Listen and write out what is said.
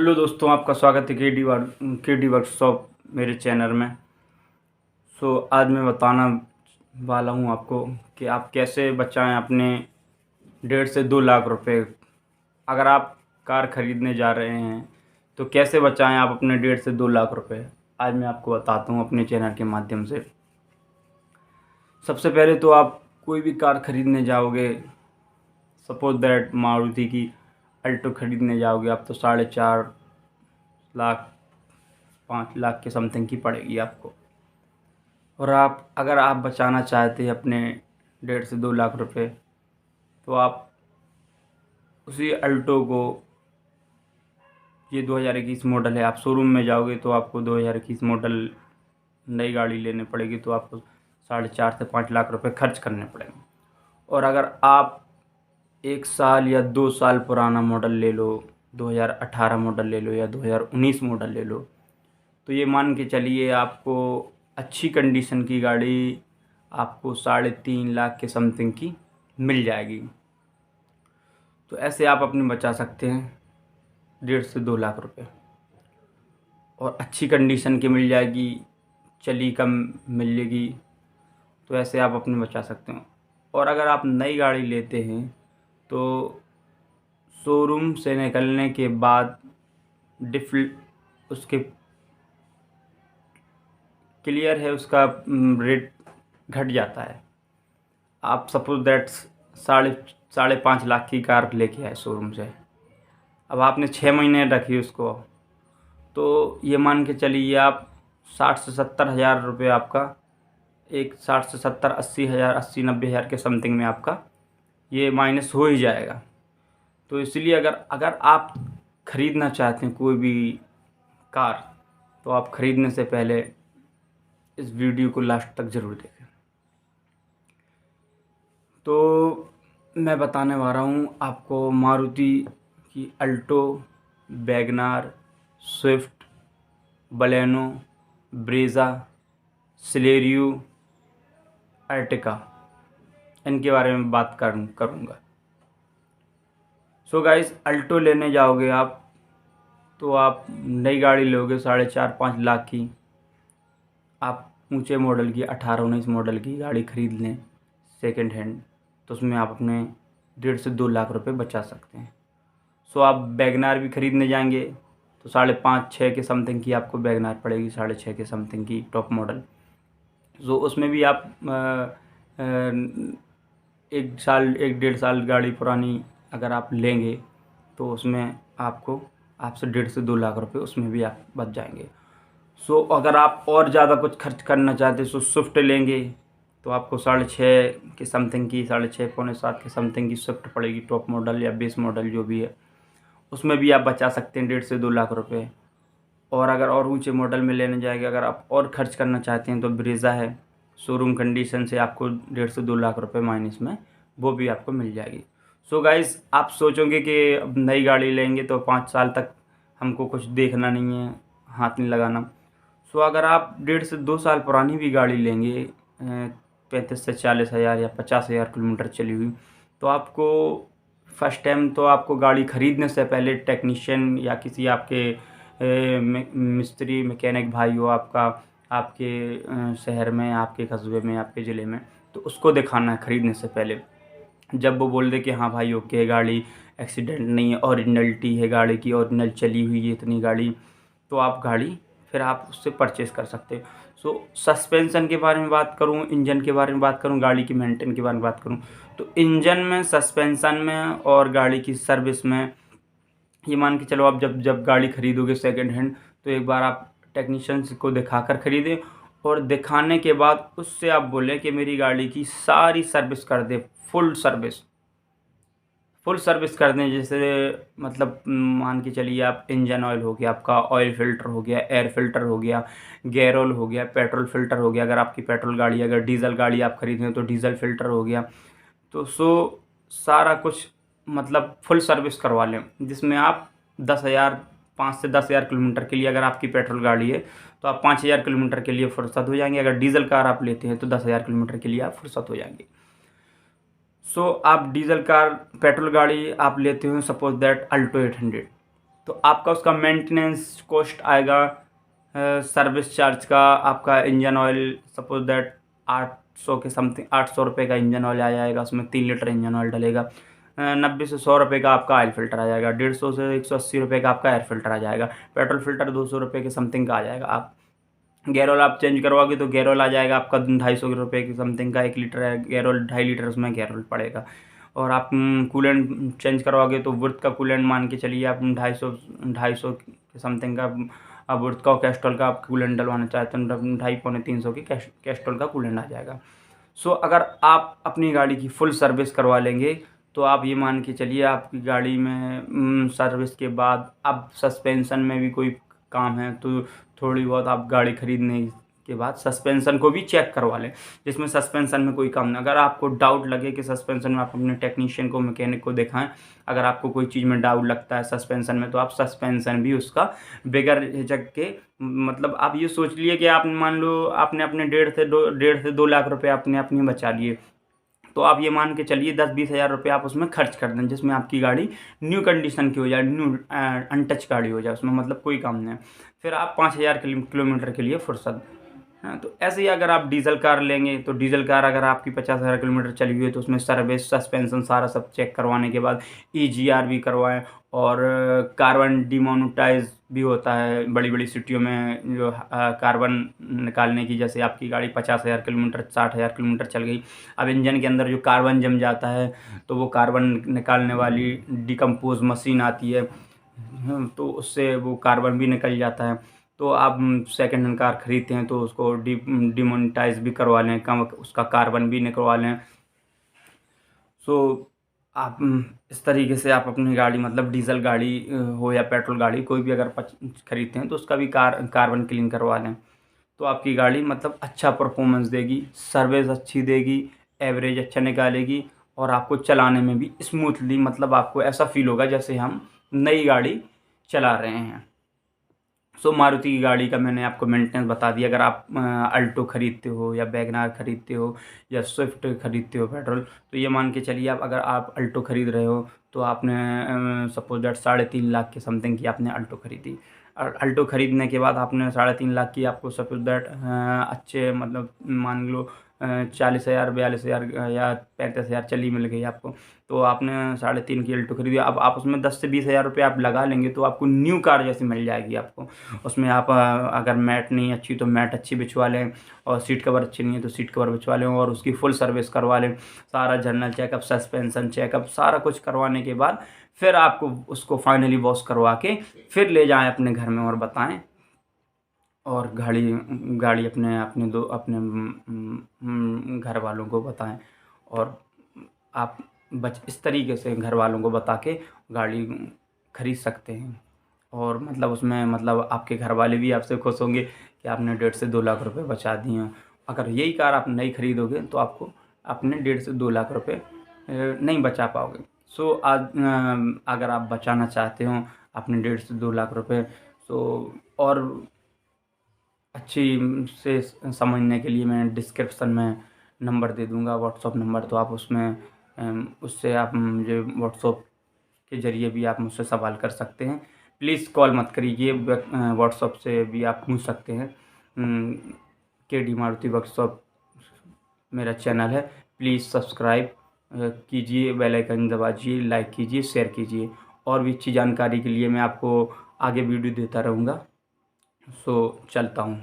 Hello दोस्तों, आपका स्वागत है के डी वर्कशॉप मेरे चैनल में। आज मैं बताना वाला हूँ आपको कि आप कैसे बचाएं अपने 1.5 से 2 लाख रुपए। अगर आप कार ख़रीदने जा रहे हैं तो कैसे बचाएं आप अपने 1.5 से 2 लाख रुपए। आज मैं आपको बताता हूँ अपने चैनल के माध्यम से। सबसे पहले तो आप कोई भी कार ख़रीदने जाओगे, सपोज दैट मारुति की अल्टो ख़रीदने जाओगे आप, तो 4.5 लाख 5 लाख के समथिंग की पड़ेगी आपको। और अगर आप बचाना चाहते हैं अपने 1.5 से 2 लाख रुपए, तो आप उसी अल्टो को, ये 2021 मॉडल है, आप शोरूम में जाओगे तो आपको 2021 मॉडल नई गाड़ी लेने पड़ेगी, तो आपको 4.5 से 5 लाख रुपए खर्च करने पड़ेंगे। और अगर आप 1 साल या 2 साल पुराना मॉडल ले लो, 2018 मॉडल ले लो या 2019 मॉडल ले लो, तो ये मान के चलिए आपको अच्छी कंडीशन की गाड़ी आपको 3.5 लाख के समथिंग की मिल जाएगी। तो ऐसे आप अपने बचा सकते हैं 1.5 से 2 लाख रुपए, और अच्छी कंडीशन की मिल जाएगी, चली कम मिलेगी। तो ऐसे आप अपने बचा सकते हैं। और अगर आप नई गाड़ी लेते हैं तो शोरूम से निकलने के बाद उसके क्लियर है, उसका रेट घट जाता है। आप सपोज दैट 5.5 लाख की कार लेके आए शोरूम से, अब आपने 6 महीने रखी उसको, तो ये मान के चलिए आप 60 से 70 हज़ार रुपये आपका, एक 60 से 70 80 हज़ार 80 90 हज़ार के समथिंग में आपका ये माइनस हो ही जाएगा। तो इसलिए अगर आप ख़रीदना चाहते हैं कोई भी कार, तो आप ख़रीदने से पहले इस वीडियो को लास्ट तक ज़रूर देखें। तो मैं बताने वाला हूँ आपको मारुति की Alto, WagonR, Swift, Baleno, Brezza, Celerio, Ertiga, इनके बारे में बात करूँगा। गाइस, अल्टो लेने जाओगे आप, तो आप नई गाड़ी लोगे 4.5 5 लाख की, आप ऊंचे मॉडल की 18 19 मॉडल की गाड़ी ख़रीद लें सेकंड हैंड, तो उसमें आप अपने 1.5 से 2 लाख रुपए बचा सकते हैं। आप वैगनार भी ख़रीदने जाएंगे तो 5.5 6 के समथिंग की आपको वैगनार पड़ेगी, 6.5 के समथिंग की टॉप मॉडल। उसमें भी आप 1 साल 1 1.5 साल गाड़ी पुरानी अगर आप लेंगे, तो उसमें आपसे 1.5 से 2 लाख रुपए उसमें भी आप बच जाएंगे। अगर आप और ज़्यादा कुछ खर्च करना चाहते हैं तो स्विफ्ट लेंगे, तो आपको 6.5 के समथिंग की, 6.5 पौने 7 के समथिंग की स्विफ्ट पड़ेगी, टॉप मॉडल या बेस मॉडल जो भी है। उसमें भी आप बचा सकते हैं 1.5 से 2 लाख रुपए। और अगर और ऊंचे मॉडल में लेने जाएंगे, अगर आप और खर्च करना चाहते हैं, तो ब्रेज़ा है, शोरूम कंडीशन से आपको 1.5 से 2 लाख रुपए माइनस में वो भी आपको मिल जाएगी। गाइस, आप सोचोगे कि अब नई गाड़ी लेंगे तो 5 साल तक हमको कुछ देखना नहीं है, हाथ नहीं लगाना। अगर आप 1.5 से 2 साल पुरानी भी गाड़ी लेंगे, 35 से 40 हज़ार या 50 हज़ार किलोमीटर चली हुई, तो आपको फर्स्ट टाइम तो आपको गाड़ी ख़रीदने से पहले टेक्नीशियन या किसी आपके मिस्त्री मैकेनिक भाई हो आपके शहर में, आपके कस्बे में, आपके ज़िले में, तो उसको दिखाना है ख़रीदने से पहले। जब वो बोल दे कि हाँ भाई ओके है, गाड़ी एक्सीडेंट नहीं है, ओरिजिनलिटी है गाड़ी की, ओरिजिनल चली हुई है इतनी गाड़ी, तो आप गाड़ी फिर आप उससे परचेज़ कर सकते हो। सस्पेंसन के बारे में बात करूँ, इंजन के बारे में बात करूँ, गाड़ी की मेंटेन के बारे में बात करूँ, तो इंजन में, सस्पेंसन में और गाड़ी की सर्विस में, ये मान के चलो आप जब गाड़ी ख़रीदोगे सेकंड हैंड, तो एक बार आप टेक्नीशियन को दिखाकर ख़रीदें, और दिखाने के बाद उससे आप बोलें कि मेरी गाड़ी की सारी सर्विस कर दे, फुल सर्विस कर दें। जैसे मतलब मान के चलिए आप इंजन ऑयल हो गया, आपका ऑयल फ़िल्टर हो गया, एयर फ़िल्टर हो गया, गेयर ऑयल हो गया, पेट्रोल फ़िल्टर हो गया, अगर आपकी पेट्रोल गाड़ी, अगर डीज़ल गाड़ी आप खरीदें तो डीज़ल फ़िल्टर हो गया। तो सारा कुछ मतलब फुल सर्विस करवा लें, जिसमें आप 10,000 5 से 10,000 किलोमीटर के लिए, अगर आपकी पेट्रोल गाड़ी है तो आप 5,000 किलोमीटर के लिए फुर्सत हो जाएंगे, अगर डीज़ल कार आप लेते हैं तो 10,000 किलोमीटर के लिए आप फुर्सत हो जाएंगे। आप डीज़ल कार, पेट्रोल गाड़ी आप लेते हो, सपोज दैट अल्टो 800, तो आपका उसका मेंटेनेंस कॉस्ट आएगा, सर्विस चार्ज का, आपका इंजन ऑयल सपोज दैट 800 के समथिंग, 800 रुपये का इंजन ऑयल आ जाएगा, उसमें 3 लीटर इंजन ऑयल डलेगा। 90 से 100 रुपये का आपका ऑयल फिल्टर आ जाएगा। 150 से 180 रुपये का आपका एयर फिल्टर आ जाएगा। पेट्रोल फिल्टर 200 रुपये के समथिंग का आ जाएगा। आप गेयर ऑयल आप चेंज करवाओगे तो गेयर ऑयल आ जाएगा आपका 250 रुपये की समथिंग का। 1 लीटर है गेयर ऑयल, 2.5 लीटर उसमें गेयर ऑयल पड़ेगा। और आप कूलेंट चेंज करवाओगे तो वुर्थ का कूलेंट मान के चलिए आप 250 के समथिंग का, अब वुर्थ का और कैस्ट्रॉल का आप कूलेंट डलवाना चाहते हैं 250-300 की कैस्ट्रॉल का कूलेंट आ जाएगा। सो अगर आप अपनी गाड़ी की फुल सर्विस करवा लेंगे तो आप ये मान के चलिए आपकी गाड़ी में सर्विस के बाद अब सस्पेंशन में भी कोई काम है तो थोड़ी बहुत आप गाड़ी खरीदने के बाद सस्पेंशन को भी चेक करवा लें, जिसमें सस्पेंशन में कोई काम नहीं। अगर आपको डाउट लगे कि सस्पेंशन में, आप अपने टेक्नीशियन को, मैकेनिक को दिखाएं। अगर आपको कोई चीज़ में डाउट लगता है सस्पेंशन में तो आप सस्पेंशन भी उसका बगैर हिचक के, मतलब आप ये सोच लिए कि आप मान लो आपने अपने 1.5 से 2 लाख रुपये आपने अपनी बचा लिए, तो आप ये मान के चलिए 10-20 हज़ार रुपये आप उसमें खर्च कर दें, जिसमें आपकी गाड़ी न्यू कंडीशन की हो जाए, न्यू अनटच गाड़ी हो जाए, उसमें मतलब कोई काम नहीं है। फिर आप 5,000 किलोमीटर के लिए फुर्सत। हाँ, तो ऐसे ही अगर आप डीजल कार लेंगे तो डीजल कार अगर आपकी 50,000 किलोमीटर चली हुई है तो उसमें सर्विस, सस्पेंशन सारा सब चेक करवाने के बाद EGR भी करवाएं। और कार्बन डिमोनेटाइज भी होता है बड़ी बड़ी सिटियों में, जो कार्बन निकालने की। जैसे आपकी गाड़ी 50,000 किलोमीटर, 60,000 किलोमीटर चल गई, अब इंजन के अंदर जो कार्बन जम जाता है तो वो कार्बन निकालने वाली डिकम्पोज मशीन आती है, तो उससे वो कार्बन भी निकल जाता है। तो आप सेकेंड हैंड कार खरीदते हैं तो उसको डिमोनेटाइज भी करवा लें, कम उसका कार्बन भी निकलवा लें। सो आप इस तरीके से आप अपनी गाड़ी, मतलब डीजल गाड़ी हो या पेट्रोल गाड़ी, कोई भी अगर खरीदते हैं तो उसका भी कार्बन क्लीन करवा लें, तो आपकी गाड़ी मतलब अच्छा परफॉर्मेंस देगी, सर्विस अच्छी देगी, एवरेज अच्छा निकालेगी और आपको चलाने में भी स्मूथली, मतलब आपको ऐसा फील होगा जैसे हम नई गाड़ी चला रहे हैं। सो मारुति की गाड़ी का मैंने आपको मेंटेनेंस बता दिया। अगर आप अल्टो खरीदते हो या वैगनार खरीदते हो या स्विफ्ट खरीदते हो पेट्रोल, तो ये मान के चलिए आप, अगर आप अल्टो खरीद रहे हो तो आपने सपोज दैट 3.5 लाख के समथिंग की आपने अल्टो खरीदी। और अल्टो खरीदने के बाद आपने 3.5 लाख की, आपको सपोज दैट अच्छे, मतलब मान लो 40,000, 42,000 या 35,000 चली मिल गई आपको, तो आपने 3.5 की अल्टो खरीदी। अब आप उसमें 10 से 20 हज़ार रुपये आप लगा लेंगे तो आपको न्यू कार जैसी मिल जाएगी आपको। उसमें आप अगर मैट नहीं अच्छी तो मैट अच्छी बिछवा लें, और सीट कवर अच्छी नहीं है तो सीट कवर बिछवा लें, और उसकी फुल सर्विस करवा लें। सारा जर्नल चेकअप, सस्पेंशन चेकअप, सारा कुछ करवाने के बाद फिर आपको उसको फाइनली वॉश करवा के फिर ले जाएं अपने घर में और बताएं, और गाड़ी अपने घर वालों को बताएं। और आप इस तरीके से घर वालों को बता के गाड़ी खरीद सकते हैं। और मतलब उसमें, मतलब आपके घर वाले भी आपसे खुश होंगे कि आपने 1.5 से 2 लाख रुपए बचा दिए हैं। अगर यही कार आप नहीं खरीदोगे तो आपको अपने 1.5 से 2 लाख रुपए नहीं बचा पाओगे। सो आज अगर आप बचाना चाहते हो अपने 1.5 से 2 लाख रुपए, तो और अच्छी से समझने के लिए मैं डिस्क्रिप्शन में नंबर दे दूँगा, व्हाट्सअप नंबर, तो आप उससे आप मुझे व्हाट्सअप के ज़रिए भी आप मुझसे सवाल कर सकते हैं। प्लीज़ कॉल मत करिए, व्हाट्सअप से भी आप पूछ सकते हैं। KD मारुति वर्कशॉप मेरा चैनल है, प्लीज़ सब्सक्राइब कीजिए, बेल आइकन दबाइए, लाइक कीजिए, शेयर कीजिए। और भी अच्छी जानकारी के लिए मैं आपको आगे वीडियो देता रहूँगा। सो चलता हूँ।